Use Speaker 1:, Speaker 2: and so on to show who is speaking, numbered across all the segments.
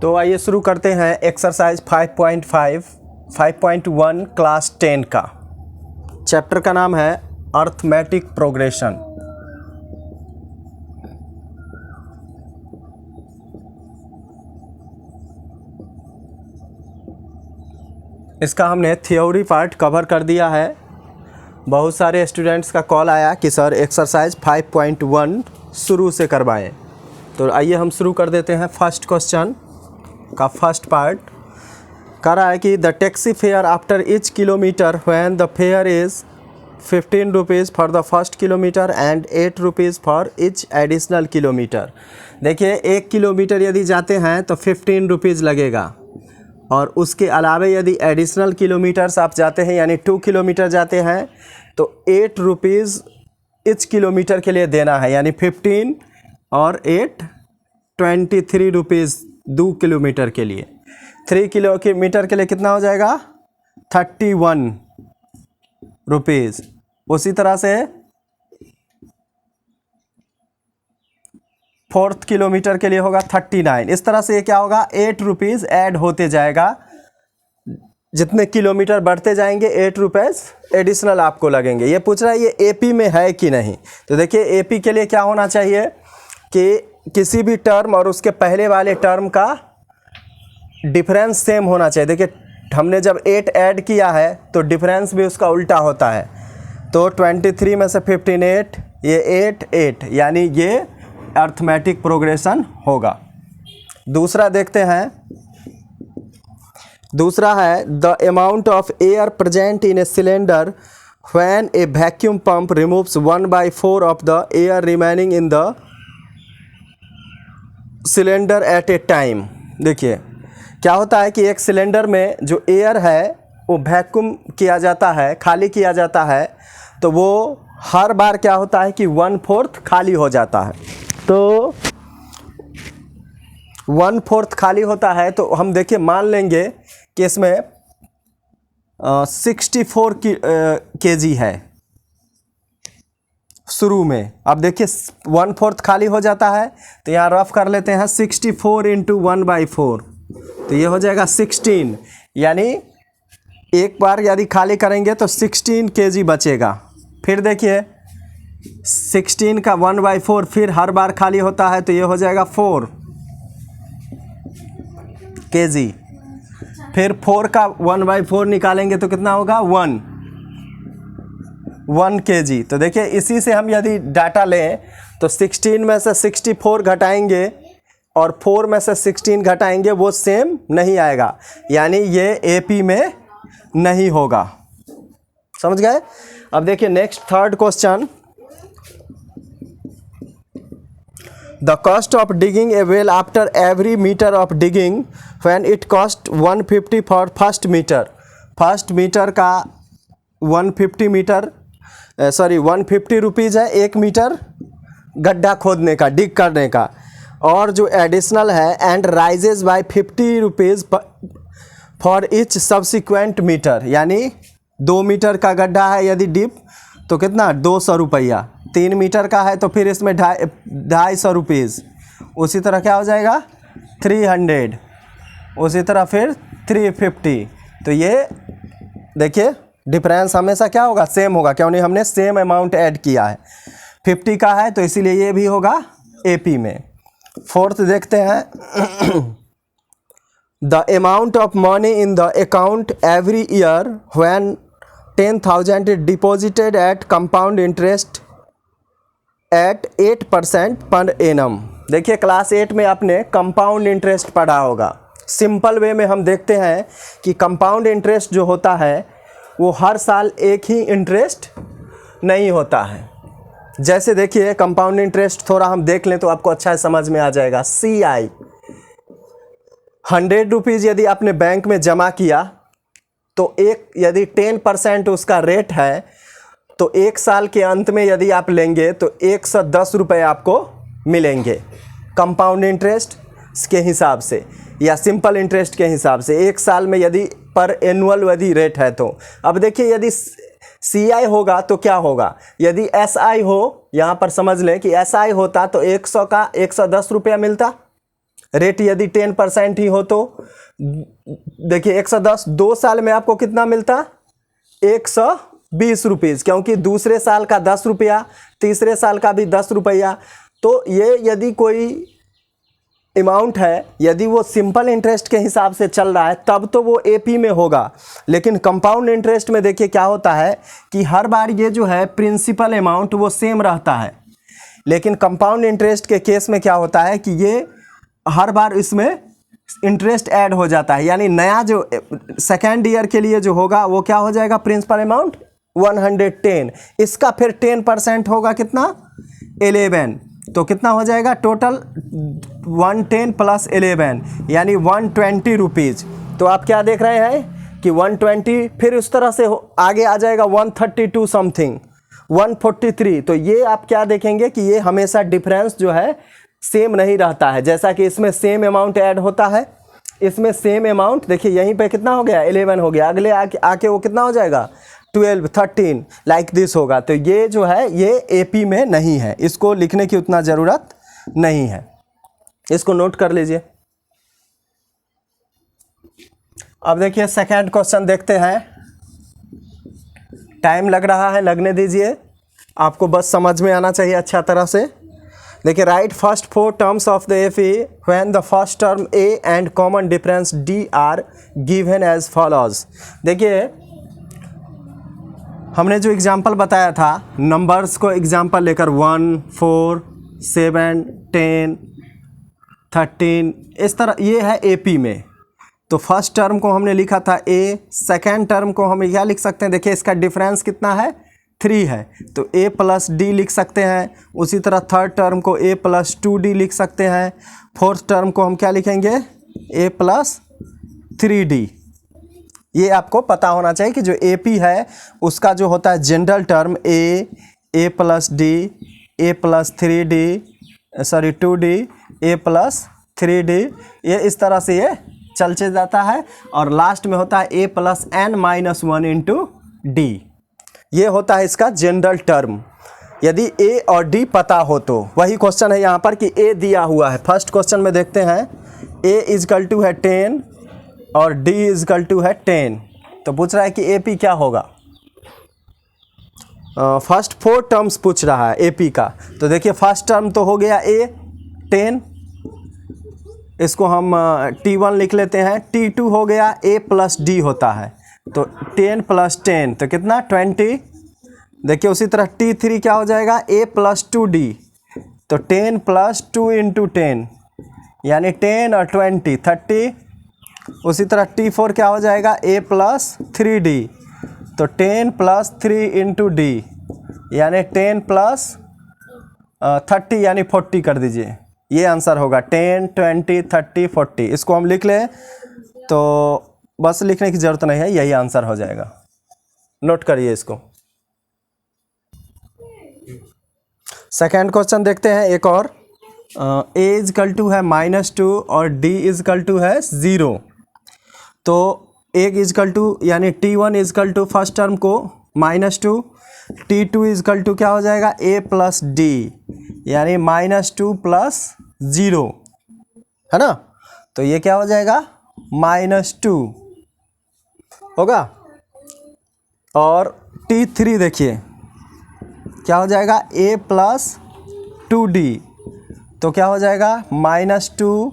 Speaker 1: तो आइए शुरू करते हैं एक्सरसाइज 5.1 क्लास 10 का। चैप्टर का नाम है अर्थमेटिक प्रोग्रेशन। इसका हमने थ्योरी पार्ट कवर कर दिया है। बहुत सारे स्टूडेंट्स का कॉल आया कि सर एक्सरसाइज 5.1 शुरू से करवाएं। तो आइए हम शुरू कर देते हैं। फर्स्ट क्वेश्चन का फर्स्ट पार्ट कह रहा है कि the taxi fare after each kilometre when the fair is 15 rupees for the first kilometre and 8 rupees for each additional kilometre. देखिए 1 किलोमीटर यदि जाते हैं तो 15 रुपीज़ लगेगा, और उसके अलावा यदि एडिशनल किलोमीटर्स आप जाते हैं यानी 2 किलोमीटर जाते हैं तो 8 रुपीज़ ईच किलोमीटर के लिए देना है, यानी 15 और 8 23 रुपीज़ 2 किलोमीटर के लिए। 3 किलोमीटर के लिए कितना हो जाएगा 31 रुपीज़। उसी तरह से 4th किलोमीटर के लिए होगा 39। इस तरह से ये क्या होगा 8 रुपीज़ ऐड होते जाएगा। जितने किलोमीटर बढ़ते जाएंगे 8 रुपीज़ एडिशनल आपको लगेंगे। ये पूछ रहा है ये एपी में है कि नहीं। तो देखिए एपी के लिए क्या होना चाहिए कि किसी भी टर्म और उसके पहले वाले टर्म का डिफरेंस सेम होना चाहिए। देखिए हमने जब 8 ऐड किया है तो डिफरेंस भी उसका उल्टा होता है। तो 23 में से 15 8, ये 8 यानी ये अर्थमेटिक प्रोग्रेशन होगा। दूसरा देखते हैं। दूसरा है the amount of air present in a cylinder when A vacuum pump removes 1/4 of the air remaining in the cylinder eight A time. देखिए क्या होता है कि एक सिलेंडर में जो एयर है वो वैक्यूम किया जाता है, खाली किया जाता है, तो वो हर बार क्या होता है कि 1/4 खाली हो जाता है। तो 1/4 खाली होता है तो हम देखिए मान लेंगे कि इसमें 64 kg है शुरू में। अब देखिए 1/4 खाली हो जाता है तो यहाँ रफ कर लेते हैं 64 × 1/4, तो ये हो जाएगा 16। यानी एक बार यदि खाली करेंगे तो 16 kg बचेगा। फिर देखिए 16 का 1/4 फिर हर बार खाली होता है तो ये हो जाएगा 4 kg। फिर 4 का 1/4 निकालेंगे तो कितना होगा 1 kg। तो देखिए इसी से हम यदि डाटा लें तो 16 में से 64 घटाएंगे और 4 में से 16 घटाएंगे, वो सेम नहीं आएगा, यानी ये एपी में नहीं होगा। समझ गए। अब देखिए next third question. The cost of digging a well after every metre of digging when it cost 150 for first metre. First metre का 150 रुपीज़ है 1 मीटर गड्ढा खोदने का, डिग करने का, और जो एडिशनल है and rises by 50 rupees for each subsequent metre. यानी 2 मीटर का गड्ढा है यदि डीप तो कितना 200 रुपया, 3 मीटर का है तो फिर इसमें 250 रुपीज़, उसी तरह क्या हो जाएगा 300, उसी तरह फिर 350। तो ये देखिए डिफरेंस हमेशा क्या होगा सेम होगा, क्यों नहीं हमने सेम अमाउंट ऐड किया है। 50 का है तो इसीलिए ये भी होगा एपी में। फोर्थ देखते हैं। The amount of money in the account every year when 10,000 is deposited at compound interest at 8% per annum. देखिए क्लास 8 में आपने कंपाउंड इंटरेस्ट पढ़ा होगा। सिंपल वे में हम देखते हैं कि कंपाउंड इंटरेस्ट जो होता है वो हर साल एक ही इंटरेस्ट नहीं होता है। जैसे देखिए कंपाउंड इंटरेस्ट थोड़ा हम देख लें तो आपको अच्छा समझ में आ जाएगा। CI 100 रुपीज़ यदि आपने बैंक में जमा किया तो यदि 10% उसका रेट है तो 1 साल के अंत में यदि आप लेंगे तो 110 रुपये आपको मिलेंगे कंपाउंड इंटरेस्ट के हिसाब से या सिंपल इंटरेस्ट के हिसाब से। 1 साल में यदि पर एनुअल यदि रेट है तो। अब देखिए यदि CI होगा तो क्या होगा, यदि SI हो, यहाँ पर समझ लें कि SI होता तो 100 का 110 रुपया मिलता, रेट यदि 10% ही हो तो देखिए 110, 2 साल में आपको कितना मिलता, 120 रुपीज़, क्योंकि दूसरे साल का 10 रुपया, तीसरे साल का भी 10 रुपया। तो ये यदि कोई अमाउंट है, यदि वो सिंपल इंटरेस्ट के हिसाब से चल रहा है तब तो वो एपी में होगा। लेकिन कंपाउंड इंटरेस्ट में देखिए क्या होता है कि हर बार ये जो है प्रिंसिपल अमाउंट वो सेम रहता है, लेकिन कंपाउंड इंटरेस्ट के केस में क्या होता है कि ये हर बार इसमें इंटरेस्ट ऐड हो जाता है। यानी नया जो सेकेंड ईयर के लिए जो होगा वो क्या हो जाएगा, प्रिंसिपल अमाउंट 110, इसका फिर 10% होगा कितना, 11, तो कितना हो जाएगा टोटल 110 प्लस 11 यानी 120 रुपीज़। तो आप क्या देख रहे हैं कि 120, फिर उस तरह से आगे आ जाएगा 132 समथिंग, 143। तो ये आप क्या देखेंगे कि ये हमेशा डिफरेंस जो है सेम नहीं रहता है। जैसा कि इसमें सेम अमाउंट ऐड होता है, इसमें सेम अमाउंट देखिए यहीं पे कितना हो गया, 11 हो गया, अगले आके वो कितना हो जाएगा, 12, 13 लाइक दिस होगा। तो ये जो है ये एपी में नहीं है, इसको लिखने की उतना ज़रूरत नहीं है, इसको नोट कर लीजिए। अब देखिए सेकंड क्वेश्चन देखते हैं। टाइम लग रहा है, लगने दीजिए, आपको बस समझ में आना चाहिए अच्छा तरह से। देखिए write first 4 terms of the AP when the first term a and common difference d are given as follows. देखिए हमने जो एग्जाम्पल बताया था, नंबर्स को एग्जाम्पल लेकर 1, 4, 7, 10, 13 इस तरह, ये है एपी में। तो फर्स्ट टर्म को हमने लिखा था ए, सेकेंड टर्म को हम क्या लिख सकते हैं, देखिए इसका डिफरेंस कितना है, 3 है, तो ए प्लस डी लिख सकते हैं। उसी तरह थर्ड टर्म को ए प्लस 2d लिख सकते हैं। फोर्थ टर्म को हम क्या लिखेंगे, ए प्लस 3d। ये आपको पता होना चाहिए कि जो एपी है उसका जो होता है जनरल टर्म ए प्लस डी, ए प्लस 2d, ए प्लस 3d, ये इस तरह से ये चलते जाता है। और लास्ट में होता है ए प्लस n-1 इंटू डी, ये होता है इसका जनरल टर्म। यदि ए और डी पता हो तो, वही क्वेश्चन है यहाँ पर कि ए दिया हुआ है। फर्स्ट क्वेश्चन में देखते हैं, ए इजकल टू है 10 और डी इजकल टू है 10, तो पूछ रहा है कि ए पी क्या होगा। फर्स्ट 4 टर्म्स पूछ रहा है ए पी का। तो देखिए फर्स्ट टर्म तो हो गया ए 10, इसको हम T1 लिख लेते हैं। T2 हो गया ए प्लस डी होता है, तो 10 प्लस 10 तो कितना 20। देखिए उसी तरह T3 क्या हो जाएगा, ए प्लस 2d, तो 10 प्लस 2 इंटू 10 यानी 10 और 20 30। उसी तरह T4 क्या हो जाएगा, ए प्लस 3d, तो 10 प्लस 3 इंटू डी यानी 10 प्लस 30 यानी 40 कर दीजिए, ये आंसर होगा 10, 20, 30, 40। इसको हम लिख लें तो बस लिखने की ज़रूरत नहीं है, यही आंसर हो जाएगा, नोट करिए इसको। सेकेंड क्वेश्चन देखते हैं एक और। ए इजकल टू है -2 और डी इजकल टू है 0। तो ए इजकल टू यानी T1 equal to first term को -2, T2 इजकल टू क्या हो जाएगा, ए प्लस डी यानी -2 प्लस 0, है ना। तो ये क्या हो जाएगा, -2 होगा। और T3 देखिए क्या हो जाएगा, ए प्लस 2d, तो क्या हो जाएगा -2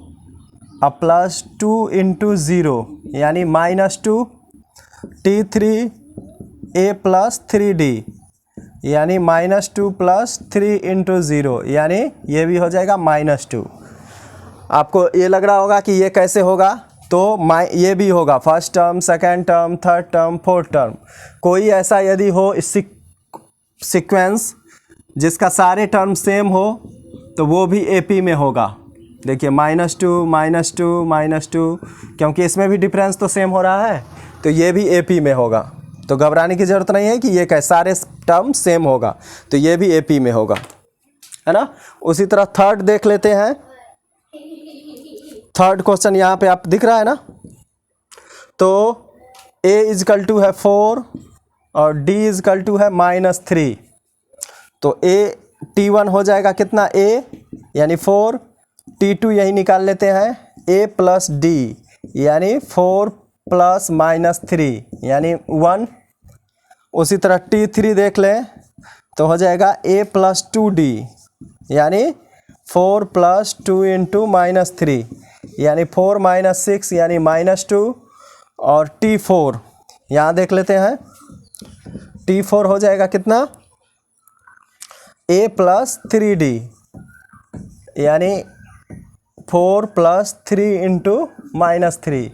Speaker 1: प्लस 2 इंटू 0 यानी -2। T3 ए प्लस 3d यानी -2 प्लस 3 इंटू 0 यानी ये भी हो जाएगा -2। आपको ये लग रहा होगा कि ये कैसे होगा, तो ये भी होगा first term, second term, third term, fourth term. कोई ऐसा यदि हो सीक्वेंस जिसका सारे टर्म सेम हो तो वो भी एपी में होगा। देखिए -2, -2, क्योंकि इसमें भी डिफरेंस तो सेम हो रहा है, तो ये भी एपी में होगा। तो घबराने की ज़रूरत नहीं है कि ये सारे टर्म सेम होगा, तो ये भी एपी में होगा, है ना। उसी तरह थर्ड देख लेते हैं। थर्ड क्वेश्चन यहाँ पे आप दिख रहा है ना। तो ए इजकल टू है 4 और डी इजकल टू है -3, तो ए T1 हो जाएगा कितना, ए यानी 4, T2 यही निकाल लेते हैं, a प्लस डी यानी 4 प्लस माइनस 3 यानी 1। उसी तरह T3 देख लें तो हो जाएगा a प्लस 2d यानी 4 प्लस 2 इंटू माइनस 3 यानी 4 माइनस 6 यानी माइनस 2। और T4 यहाँ देख लेते हैं, T4 हो जाएगा कितना, a प्लस 3d यानी 4 प्लस 3 इंटू माइनस 3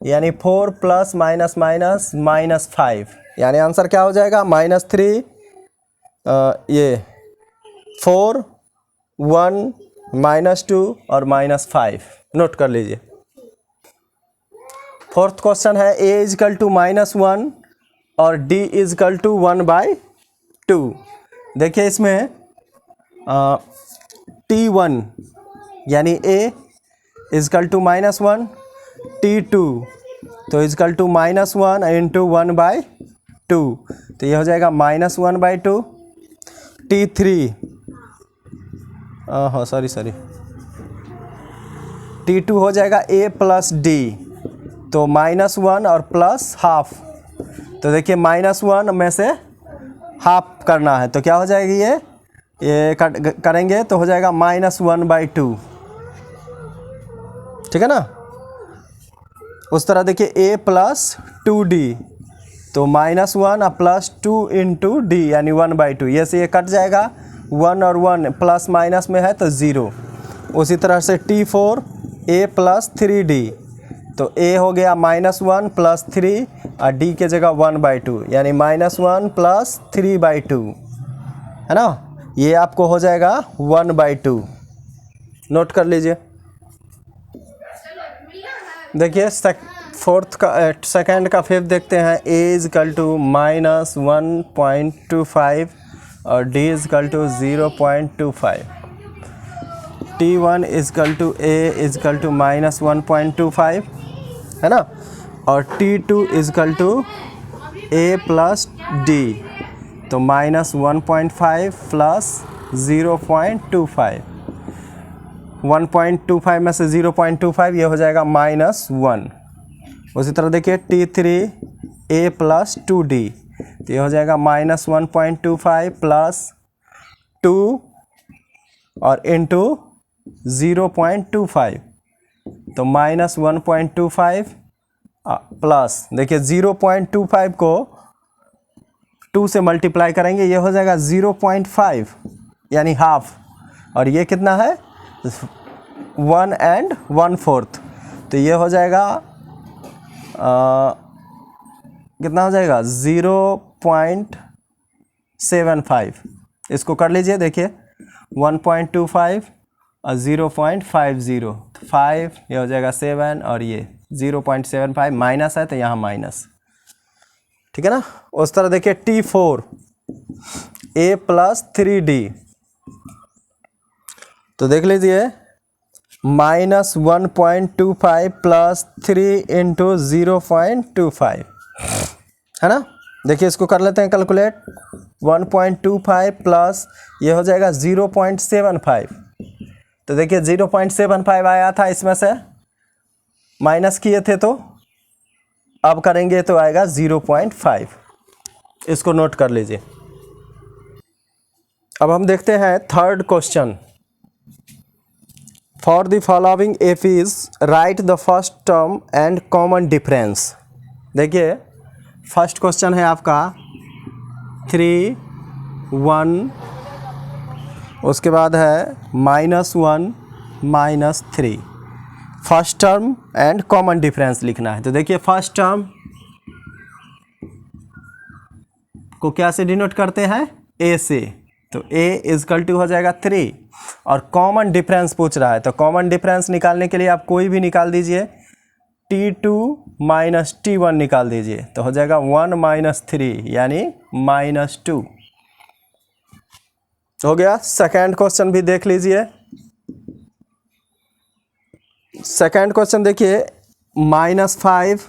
Speaker 1: यानी 4 प्लस माइनस माइनस माइनस 5 यानी आंसर क्या हो जाएगा, माइनस 3 ये 4 1 माइनस 2 और माइनस 5 नोट कर लीजिए। फोर्थ क्वेश्चन है a इजकल टू माइनस 1 और d इजकल टू 1/2। देखिए इसमें T1 यानी a equal to minus 1, T2 तो इजकल टू माइनस 1 इंटू 1/2 तो ये हो जाएगा माइनस 1/2। T3 सॉरी T2 हो जाएगा a प्लस डी तो माइनस 1 और प्लस हाफ। तो देखिए माइनस 1 में से हाफ करना है तो क्या हो जाएगी, ये करेंगे तो हो जाएगा माइनस 1/2, ठीक है ना। उस तरह देखिए a प्लस 2d तो माइनस 1 और प्लस 2 इंटू डी यानी 1/2, ये से ये कट जाएगा, 1 और 1 प्लस माइनस में है तो 0। उसी तरह से T4 a प्लस 3d तो a हो गया माइनस 1 प्लस 3 और d के जगह 1/2 यानी माइनस 1 प्लस 3/2 है ना, ये आपको हो जाएगा 1/2। नोट कर लीजिए। देखिए सेकंड का फिफ्थ देखते हैं, a इजकल टू माइनस 1.25 और d equal to 0.25। T1 equal to a equal to minus 1.25 है ना, और T2 equal to a plus d तो माइनस 1.5 प्लस 0.25। 1.25 में से 0.25 ये हो जाएगा माइनस 1। उसी तरह देखिए T3 a प्लस 2d तो ये हो जाएगा माइनस 1.25 प्लस 2 और इंटू 0.25 तो माइनस 1.25 प्लस देखिए 0.25 को 2 से मल्टीप्लाई करेंगे, ये हो जाएगा 0.5 यानी हाफ, और ये कितना है 1 and 1/4 तो ये हो जाएगा कितना हो जाएगा 0.75। इसको कर लीजिए, देखिए 1.25 और 0.50 तो 5 ये हो जाएगा 7 और ये 0.75 माइनस है तो यहाँ माइनस, ठीक है ना। उस तरह देखिए T4 a प्लस 3d तो देख लीजिए माइनस 1.25 प्लस 3 इंटू 0.25 है ना। देखिए इसको कर लेते हैं कैलकुलेट, 1.25 प्लस ये हो जाएगा 0.75 तो देखिए 0.75 आया था, इसमें से माइनस किए थे तो अब करेंगे तो आएगा 0.5। इसको नोट कर लीजिए। अब हम देखते हैं third question, for the following APs write the first term and common difference. देखिए फर्स्ट क्वेश्चन है आपका 3 1 उसके बाद है -1 -3 first term and common difference लिखना है। तो देखिए फर्स्ट टर्म को क्या से डिनोट करते हैं, a से, तो a इजकल टू हो जाएगा 3 और कॉमन डिफरेंस पूछ रहा है तो कॉमन डिफरेंस निकालने के लिए आप कोई भी निकाल दीजिए, T2 माइनस T1 निकाल दीजिए तो हो जाएगा 1 - 3 यानी -2 हो गया। सेकेंड क्वेश्चन भी देख लीजिए। सेकेंड क्वेश्चन देखिए -5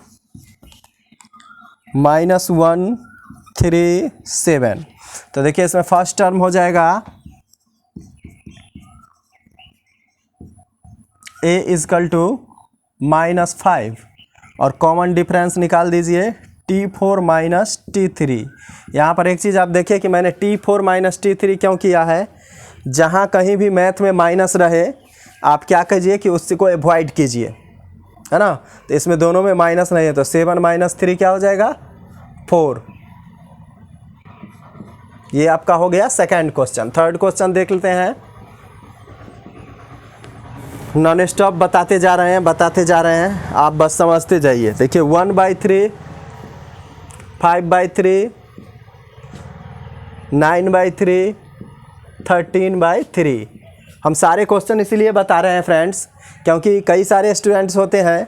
Speaker 1: -1 3 7 तो देखिए इसमें फर्स्ट टर्म हो जाएगा a इजकल टू -5 और कॉमन डिफरेंस निकाल दीजिए T4 माइनस T3। यहाँ पर एक चीज़ आप देखिए कि मैंने T4 माइनस T3 क्यों किया है। जहाँ कहीं भी मैथ में माइनस रहे आप क्या कीजिए कि उसको अवॉइड कीजिए, है ना। तो इसमें दोनों में माइनस नहीं है, तो 7 माइनस 3 क्या हो जाएगा 4। ये आपका हो गया सेकंड क्वेश्चन। थर्ड क्वेश्चन देख लेते हैं। नॉन स्टॉप बताते जा रहे हैं, आप बस समझते जाइए। देखिए 1/3, 5/3, 9/3, 13/3। हम सारे क्वेश्चन इसीलिए बता रहे हैं फ्रेंड्स, क्योंकि कई सारे स्टूडेंट्स होते हैं।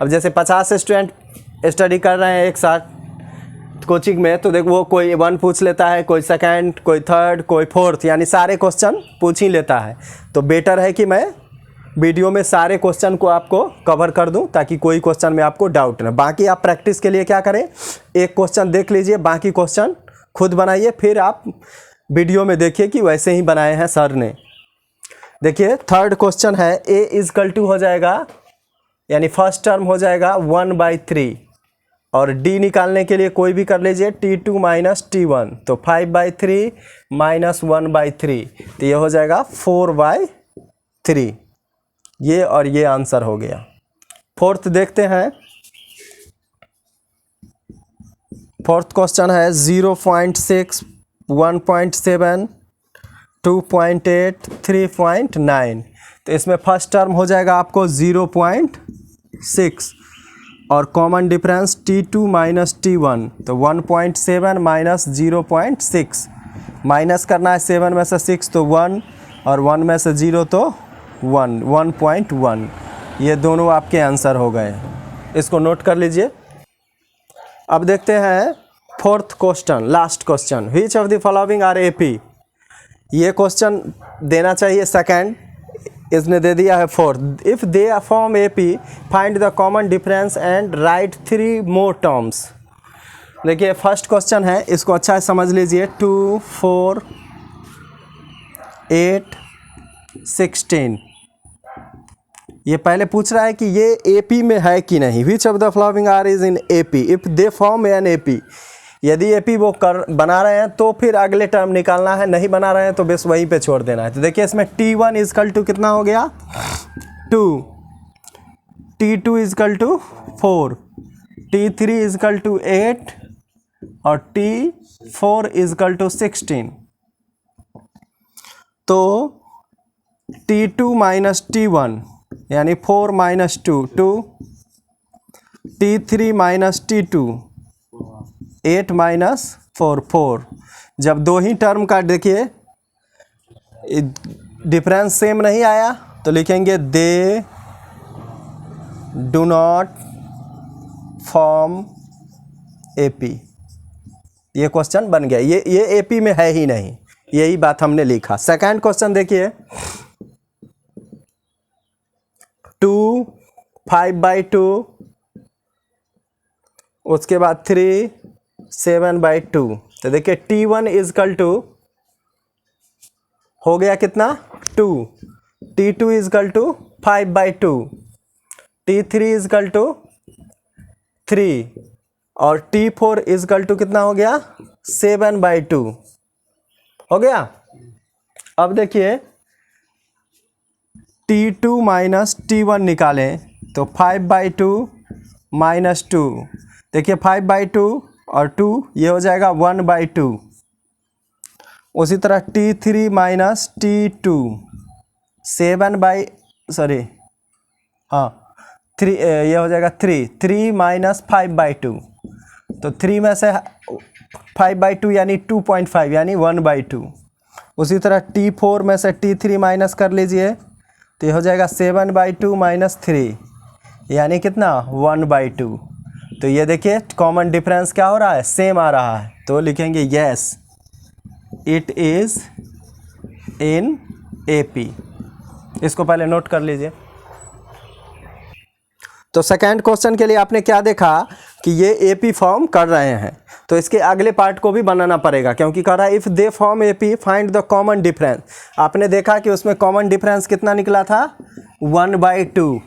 Speaker 1: अब जैसे 50 स्टूडेंट स्टडी कर रहे हैं एक साथ कोचिंग में, तो देखो वो कोई 1 पूछ लेता है, कोई सेकंड, कोई थर्ड, कोई फोर्थ, यानी सारे क्वेश्चन पूछ ही लेता है। तो बेटर है कि मैं वीडियो में सारे क्वेश्चन को आपको कवर कर दूं, ताकि कोई क्वेश्चन में आपको डाउट ना। बाकी आप प्रैक्टिस के लिए क्या करें, एक क्वेश्चन देख लीजिए, बाकी क्वेश्चन खुद बनाइए, फिर आप वीडियो में देखिए कि वैसे ही बनाए हैं सर ने। देखिए थर्ड क्वेश्चन है, a इजकल टू हो जाएगा, यानी फर्स्ट टर्म हो जाएगा 1/3 और d निकालने के लिए कोई भी कर लीजिए T2 माइनस T1, तो 5/3 माइनस 1/3, तो ये हो जाएगा 4/3। ये और ये आंसर हो गया। फोर्थ देखते हैं। फोर्थ क्वेश्चन है 0.6, 1.7, 2.8, 3.9। तो इसमें फर्स्ट टर्म हो जाएगा आपको 0.6 और common difference T2 minus T1, तो 1.7 माइनस 0.6। माइनस करना है 7 में से 6 तो 1 और 1 में से 0 तो 1, 1.1। ये दोनों आपके आंसर हो गए, इसको नोट कर लीजिए। अब देखते हैं fourth question, last question. Which of the following are AP। ये क्वेश्चन देना चाहिए सेकंड, इसने दे दिया है fourth. If they form AP find the common difference and write 3 more terms. देखिए फर्स्ट क्वेश्चन है, इसको अच्छा से समझ लीजिए। 2, 4, 8, 16। ये पहले पूछ रहा है कि ये AP में है कि नहीं। Which of the following are is in AP if they form an AP। यदि AP वो बना रहे हैं तो फिर अगले टर्म निकालना है, नहीं बना रहे हैं तो बस वहीं पे छोड़ देना है। तो देखिए इसमें T1 इजकल टू कितना हो गया 2, T2 equal to 4, T3 is equal to 8 और T4 इजकल टू 16। तो T2 माइनस T1 यानी 4 minus 2, 2, T3 minus T2 8 minus 4, 4। जब दो ही टर्म का देखिए डिफरेंस सेम नहीं आया तो लिखेंगे they do not form AP। ये क्वेश्चन बन गया, ये AP में है ही नहीं, यही बात हमने लिखा। सेकंड क्वेश्चन देखिए 2, 5/2, उसके बाद 3, 7/2। तो देखिए T1 इजकल टू हो गया कितना 2, T2 equal to 5/2, T3 is equal to 3 और T4 इजकल टू कितना हो गया 7/2 हो गया। अब देखिए T2 माइनस T1 निकालें तो 5/2 माइनस 2। देखिए 5/2 और 2 ये हो जाएगा 1/2। उसी तरह T3 माइनस T2 3 ये हो जाएगा 3 माइनस 5/2। तो 3 में से 5/2 यानी 2.5 यानी 1/2। उसी तरह T4 में से T3 माइनस कर लीजिए तो ये हो जाएगा 7/2 माइनस 3 यानी कितना 1/2। तो ये देखिए कॉमन डिफरेंस क्या हो रहा है, सेम आ रहा है। तो लिखेंगे yes it is in AP। इसको पहले नोट कर लीजिए। तो सेकेंड क्वेश्चन के लिए आपने क्या देखा कि ये एपी फॉर्म कर रहे हैं, तो इसके अगले पार्ट को भी बनाना पड़ेगा, क्योंकि कह रहा है if they form AP find the common difference. आपने देखा कि उसमें कॉमन डिफरेंस कितना निकला था, 1/2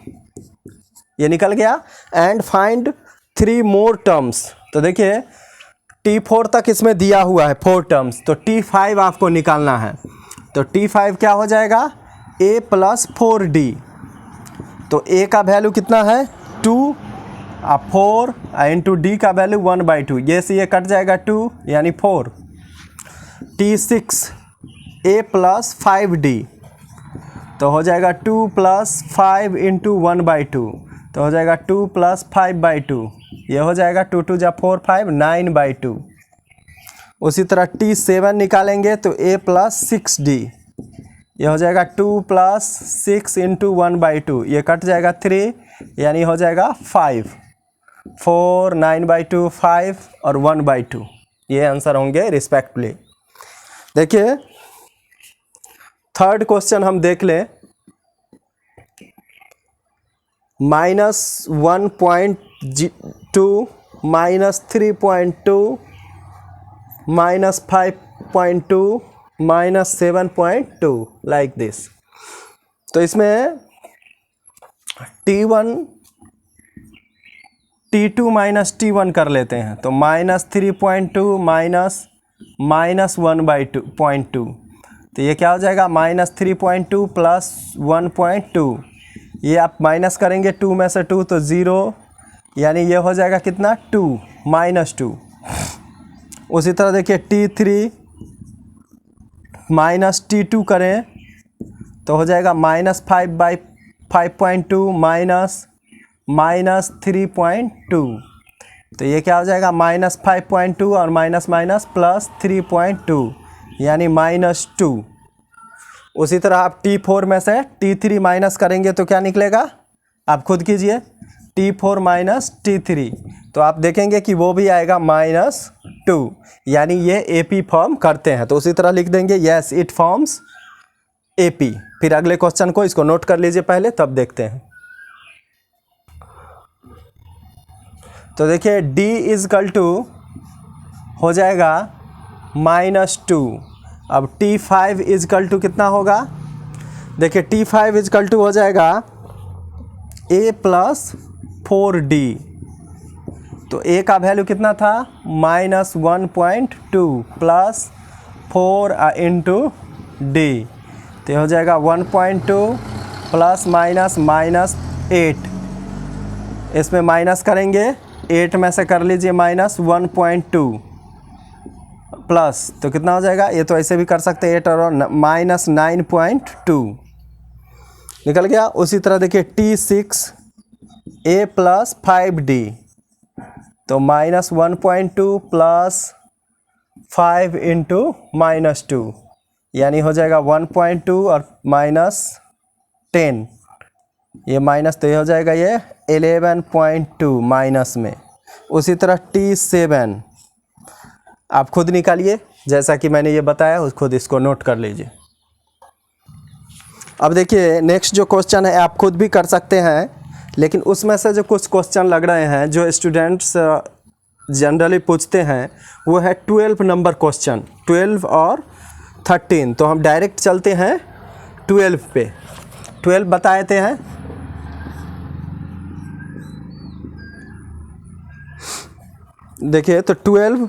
Speaker 1: ये निकल गया। एंड फाइंड 3 मोर टर्म्स, तो देखिए T4 तक इसमें दिया हुआ है 4 टर्म्स, तो T5 आपको निकालना है। तो T5 क्या हो जाएगा, a + 4d। तो a का वैल्यू कितना है 2, 4 इंटू d का वैल्यू 1/2, ये से ये कट जाएगा 2 यानी 4। T6 a + 5d, तो हो जाएगा 2 + 5 इंटू 1/2, तो हो जाएगा 2 + 5/2, ये हो जाएगा 2 2 जा 4 5 9/2। उसी तरह T7 निकालेंगे तो a + 6d, ये हो जाएगा 2 + 6 इंटू 1/2, ये कट जाएगा 3 यानी हो जाएगा 5, 4 9/2 5 और 1/2, ये आंसर होंगे रिस्पेक्टिवली। देखिए थर्ड क्वेश्चन हम देख लें, -1.2 -3.2 -5.2 -7.2 लाइक दिस। तो इसमें T1 T2 - T1 कर लेते हैं, तो -3.2 -1/2, तो ये क्या हो जाएगा -3.2 + 1.2, ये आप माइनस करेंगे 2 में से 2 तो 0, यानी ये हो जाएगा कितना 2 -2। उसी तरह देखिए T3 - T2 करें तो हो जाएगा -5/5.2 -3.2, तो ये क्या हो जाएगा -5.2 और माइनस +3.2 यानी -2। उसी तरह आप T4 में से T3 माइनस करेंगे तो क्या निकलेगा, आप खुद कीजिए, T4 - T3, तो आप देखेंगे कि वो भी आएगा -2, यानी ये AP फॉर्म करते हैं। तो उसी तरह लिख देंगे यस इट फॉर्म्स AP। फिर अगले क्वेश्चन को इसको नोट कर लीजिए पहले, तब देखते हैं। तो देखिए D = हो जाएगा -2। अब T5 = कितना होगा, देखिए T5 = हो जाएगा a + 4d, तो a का वैल्यू कितना था -1.2 + 4 इंटू d, तो हो जाएगा 1.2 ± -8, इसमें माइनस करेंगे 8 में से कर लीजिए -1.2 प्लस, तो कितना हो जाएगा, ये तो ऐसे भी कर सकते हैं 8 और -9.2 निकल गया। उसी तरह देखिए T6 a + 5d, तो -1.2 + 5 इंटू -2, यानी हो जाएगा 1.2 और -10, ये माइनस, तो ये हो जाएगा ये 11.2 माइनस में। उसी तरह T7 आप खुद निकालिए, जैसा कि मैंने ये बताया खुद इसको नोट कर लीजिए। अब देखिए नेक्स्ट जो क्वेश्चन है आप खुद भी कर सकते हैं, लेकिन उसमें से जो कुछ क्वेश्चन लग रहे हैं जो स्टूडेंट्स जनरली पूछते हैं वो है 12 नंबर क्वेश्चन, 12 और 13। तो हम डायरेक्ट चलते हैं 12 पे। 12 बता देते हैं। देखिए तो 12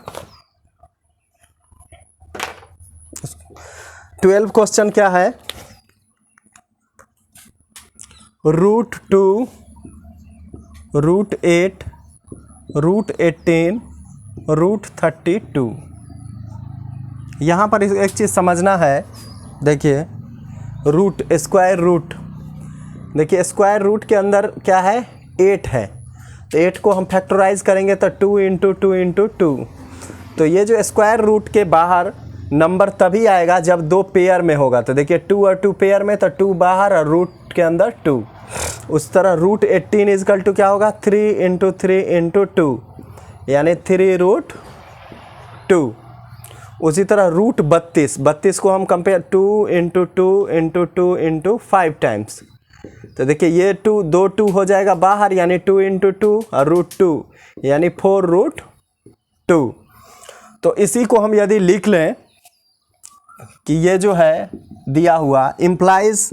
Speaker 1: क्वेश्चन क्या है, √2 √8 √18 √32। यहाँ पर एक चीज़ समझना है, देखिए रूट, स्क्वायर रूट, देखिए स्क्वायर रूट के अंदर क्या है 8 है, तो 8 को हम फैक्टराइज करेंगे तो 2 × 2 × 2, तो ये जो स्क्वायर रूट के बाहर नंबर तभी आएगा जब 2 पेयर में होगा। तो देखिए 2 और 2 पेयर में, तो 2 बाहर और रूट के अंदर 2। उस तरह √18 = क्या होगा 3 × 3 × 2, यानी 3√2। उसी तरह √32 को हम कंपेयर 2 × 2 × 2 × 5 टाइम्स, तो देखिए ये 2 दो 2 हो जाएगा बाहर, यानी 2 इंटू 2 और √2 यानी 4√2। तो इसी को हम यदि लिख लें कि ये जो है दिया हुआ इम्प्लाइज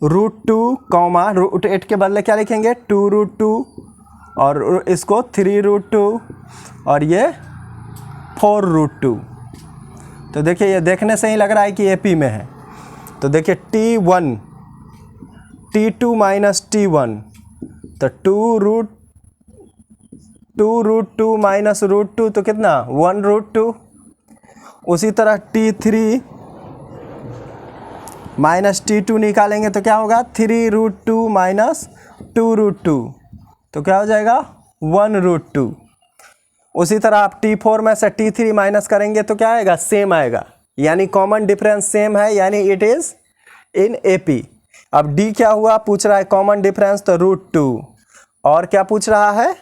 Speaker 1: √2 कॉमा √8 के बदले क्या लिखेंगे 2√2 और इसको 3√2 और ये 4√2। तो देखिए ये देखने से ही लग रहा है कि AP में है। तो देखिए T1 T2 माइनस T1 तो 2√2 माइनस √2 तो कितना 1√2। उसी तरह T3 माइनस T2 निकालेंगे तो क्या होगा 3√2 माइनस 2√2 तो क्या हो जाएगा 1√2। उसी तरह आप T4 में से T3 माइनस करेंगे तो क्या आएगा सेम आएगा, यानी कॉमन डिफरेंस सेम है, यानी इट इज इन AP। अब D क्या हुआ पूछ रहा है कॉमन डिफरेंस तो √2 और क्या पूछ रहा है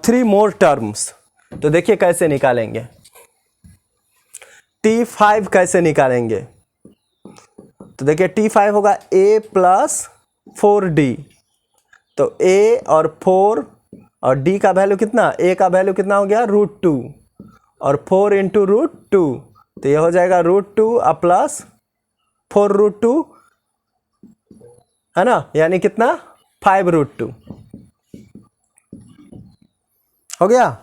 Speaker 1: 3 मोर टर्म्स। तो देखिए कैसे निकालेंगे T5 कैसे निकालेंगे। तो देखिए T5 होगा A प्लस 4D। तो A और 4 और D का वैल्यू कितना, A का वैल्यू कितना हो गया √2 और 4 इंटू √2 तो ये हो जाएगा √2 और प्लस 4√2 है ना, यानी कितना 5√2 हो गया।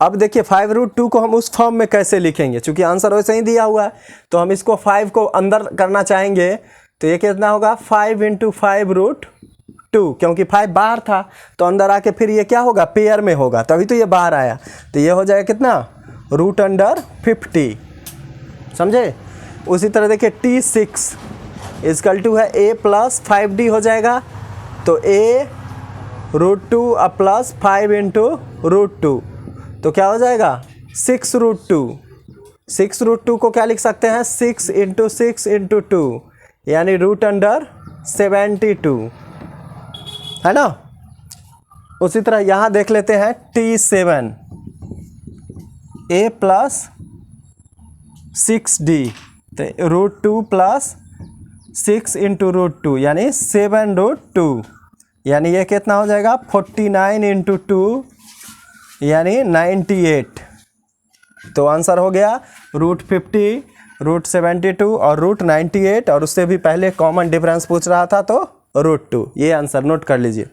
Speaker 1: अब देखिए 5√2 को हम उस फॉर्म में कैसे लिखेंगे, क्योंकि आंसर वैसे ही दिया हुआ है तो हम इसको 5 को अंदर करना चाहेंगे तो ये कितना होगा 5 इंटू 5√2, क्योंकि 5 बाहर था तो अंदर आके फिर ये क्या होगा पेयर में होगा, तभी तो ये बाहर आया। तो ये हो जाएगा कितना √50 समझे। उसी तरह देखिए T6 इजकल टू है A प्लस 5D हो जाएगा। तो A √2 और प्लस 5 इंटू √2 तो क्या हो जाएगा 6√2। 6√2 को क्या लिख सकते हैं 6 इंटू 6 इंटू 2 यानी √72 है ना। उसी तरह यहाँ देख लेते हैं T7 A प्लस 6D तो √2 प्लस 6 इंटू √2 यानी 7√2 यानी ये कितना हो जाएगा 49 इंटू 2 यानी 98। तो आंसर हो गया √50 √72 और √98 और उससे भी पहले कॉमन डिफरेंस पूछ रहा था तो √2। ये आंसर नोट कर लीजिए।